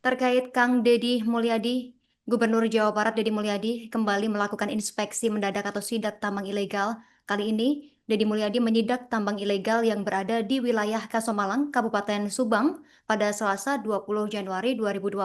Terkait Kang Deddy Mulyadi, Gubernur Jawa Barat Deddy Mulyadi kembali melakukan inspeksi mendadak atau sidak tambang ilegal. Kali ini, Deddy Mulyadi menyidak tambang ilegal yang berada di wilayah Kasomalang, Kabupaten Subang pada Selasa 20 Januari 2026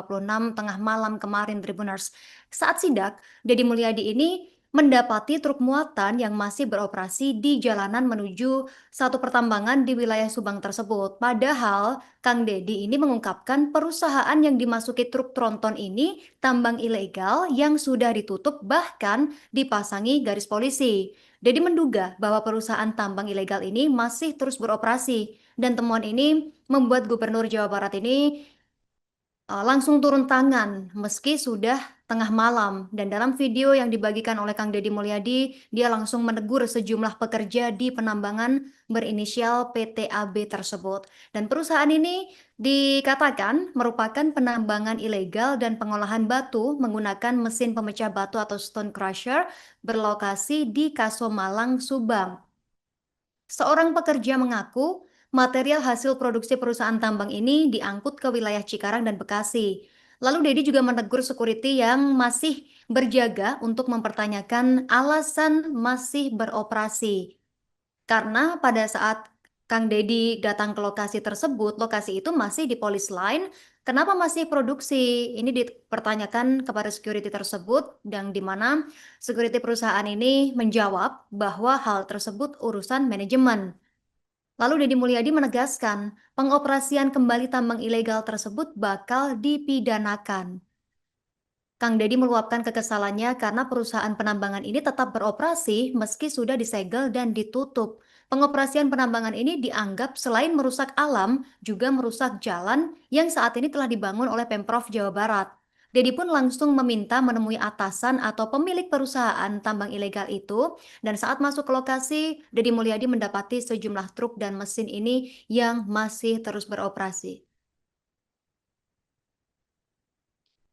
tengah malam kemarin, Tribuners. Saat sidak, Deddy Mulyadi ini mendapati truk muatan yang masih beroperasi di jalanan menuju satu pertambangan di wilayah Subang tersebut. Padahal Kang Deddy ini mengungkapkan perusahaan yang dimasuki truk tronton ini tambang ilegal yang sudah ditutup bahkan dipasangi garis polisi. Deddy menduga bahwa perusahaan tambang ilegal ini masih terus beroperasi dan temuan ini membuat Gubernur Jawa Barat ini langsung turun tangan meski sudah tengah malam. Dan dalam video yang dibagikan oleh Kang Deddy Mulyadi, dia langsung menegur sejumlah pekerja di penambangan berinisial PTAB tersebut. Dan perusahaan ini dikatakan merupakan penambangan ilegal dan pengolahan batu menggunakan mesin pemecah batu atau stone crusher berlokasi di Kasomalang, Subang. Seorang pekerja mengaku material hasil produksi perusahaan tambang ini diangkut ke wilayah Cikarang dan Bekasi. Lalu Dedi juga menegur security yang masih berjaga untuk mempertanyakan alasan masih beroperasi. Karena pada saat Kang Dedi datang ke lokasi tersebut, lokasi itu masih di polis line. Kenapa masih produksi? Ini dipertanyakan kepada security tersebut, dan di mana security perusahaan ini menjawab bahwa hal tersebut urusan manajemen. Lalu Deddy Mulyadi menegaskan, pengoperasian kembali tambang ilegal tersebut bakal dipidanakan. Kang Deddy meluapkan kekesalannya karena perusahaan penambangan ini tetap beroperasi meski sudah disegel dan ditutup. Pengoperasian penambangan ini dianggap selain merusak alam, juga merusak jalan yang saat ini telah dibangun oleh Pemprov Jawa Barat. Deddy pun langsung meminta menemui atasan atau pemilik perusahaan tambang ilegal itu, dan saat masuk ke lokasi, Deddy Mulyadi mendapati sejumlah truk dan mesin ini yang masih terus beroperasi.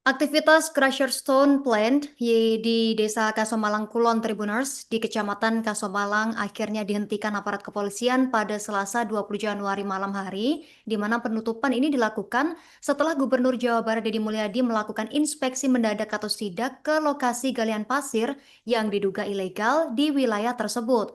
Aktivitas crusher stone plant di Desa Kasomalang Kulon Tribuners di Kecamatan Kasomalang akhirnya dihentikan aparat kepolisian pada Selasa 20 Januari malam hari, di mana penutupan ini dilakukan setelah Gubernur Jawa Barat Deddy Mulyadi melakukan inspeksi mendadak atau sidak ke lokasi galian pasir yang diduga ilegal di wilayah tersebut.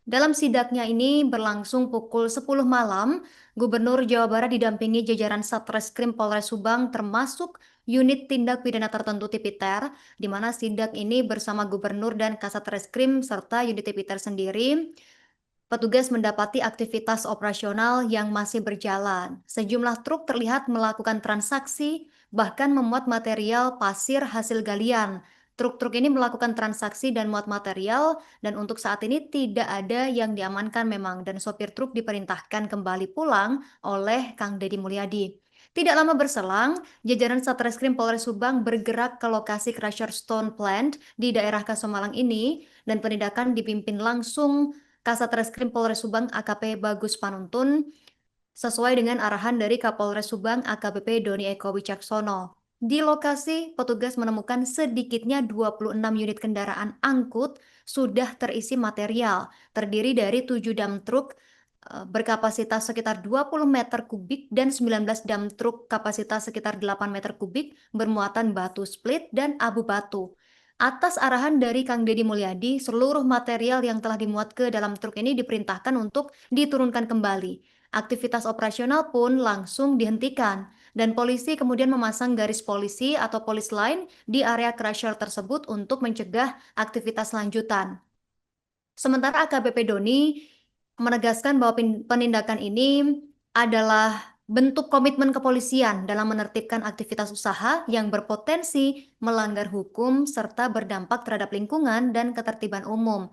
Dalam sidaknya ini berlangsung pukul 10 malam, Gubernur Jawa Barat didampingi jajaran Satreskrim Polres Subang termasuk unit tindak pidana tertentu Tipiter, di mana sidak ini bersama Gubernur dan Kasat Reskrim serta unit Tipiter sendiri. Petugas mendapati aktivitas operasional yang masih berjalan. Sejumlah truk terlihat melakukan transaksi, bahkan memuat material pasir hasil galian. Truk-truk ini melakukan transaksi dan muat material, dan untuk saat ini tidak ada yang diamankan memang, dan sopir truk diperintahkan kembali pulang oleh Kang Deddy Mulyadi. Tidak lama berselang, jajaran Satreskrim Polres Subang bergerak ke lokasi crusher stone plant di daerah Kasomalang ini, dan penindakan dipimpin langsung Kasat Reskrim Polres Subang AKP Bagus Panuntun sesuai dengan arahan dari Kapolres Subang AKBP Doni Eko Wicaksono. Di lokasi, petugas menemukan sedikitnya 26 unit kendaraan angkut sudah terisi material, terdiri dari 7 dump truk berkapasitas sekitar 20 meter kubik dan 19 dump truk kapasitas sekitar 8 meter kubik bermuatan batu split dan abu batu. Atas arahan dari Kang Deddy Mulyadi, seluruh material yang telah dimuat ke dalam truk ini diperintahkan untuk diturunkan kembali. Aktivitas operasional pun langsung dihentikan, dan polisi kemudian memasang garis polisi atau polis line di area crusher tersebut untuk mencegah aktivitas lanjutan. Sementara AKBP Doni menegaskan bahwa penindakan ini adalah bentuk komitmen kepolisian dalam menertibkan aktivitas usaha yang berpotensi melanggar hukum serta berdampak terhadap lingkungan dan ketertiban umum.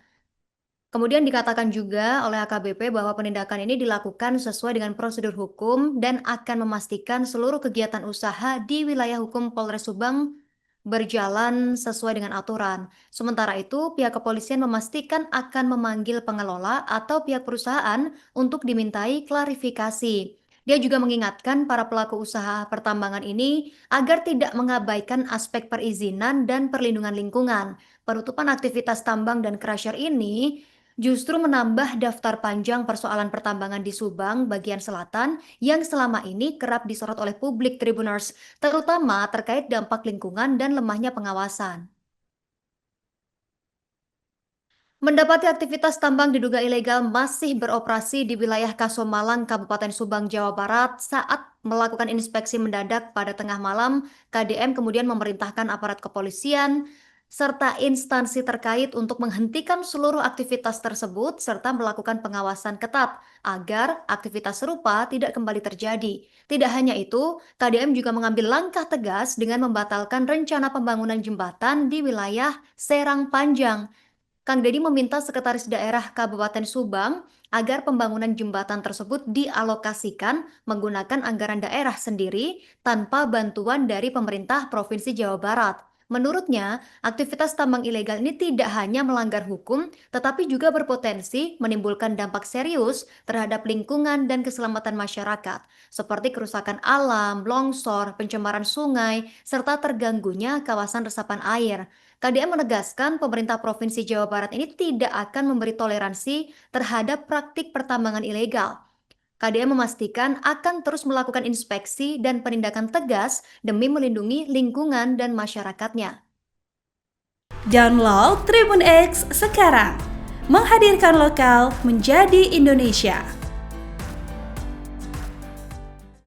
Kemudian dikatakan juga oleh AKBP bahwa penindakan ini dilakukan sesuai dengan prosedur hukum dan akan memastikan seluruh kegiatan usaha di wilayah hukum Polres Subang berjalan sesuai dengan aturan. Sementara itu, pihak kepolisian memastikan akan memanggil pengelola atau pihak perusahaan untuk dimintai klarifikasi. Dia juga mengingatkan para pelaku usaha pertambangan ini agar tidak mengabaikan aspek perizinan dan perlindungan lingkungan. Penutupan aktivitas tambang dan crusher ini Justru menambah daftar panjang persoalan pertambangan di Subang bagian selatan yang selama ini kerap disorot oleh publik Tribuners, terutama terkait dampak lingkungan dan lemahnya pengawasan. Mendapati aktivitas tambang diduga ilegal masih beroperasi di wilayah Kasomalang, Kabupaten Subang, Jawa Barat saat melakukan inspeksi mendadak pada tengah malam. KDM kemudian memerintahkan aparat kepolisian serta instansi terkait untuk menghentikan seluruh aktivitas tersebut serta melakukan pengawasan ketat agar aktivitas serupa tidak kembali terjadi. Tidak hanya itu, KDM juga mengambil langkah tegas dengan membatalkan rencana pembangunan jembatan di wilayah Serang Panjang. Kang Deddy meminta Sekretaris Daerah Kabupaten Subang agar pembangunan jembatan tersebut dialokasikan menggunakan anggaran daerah sendiri tanpa bantuan dari pemerintah Provinsi Jawa Barat. Menurutnya, aktivitas tambang ilegal ini tidak hanya melanggar hukum, tetapi juga berpotensi menimbulkan dampak serius terhadap lingkungan dan keselamatan masyarakat, seperti kerusakan alam, longsor, pencemaran sungai, serta terganggunya kawasan resapan air. KDM menegaskan pemerintah Provinsi Jawa Barat ini tidak akan memberi toleransi terhadap praktik pertambangan ilegal. KDM memastikan akan terus melakukan inspeksi dan penindakan tegas demi melindungi lingkungan dan masyarakatnya. Download Tribun X sekarang, menghadirkan lokal menjadi Indonesia.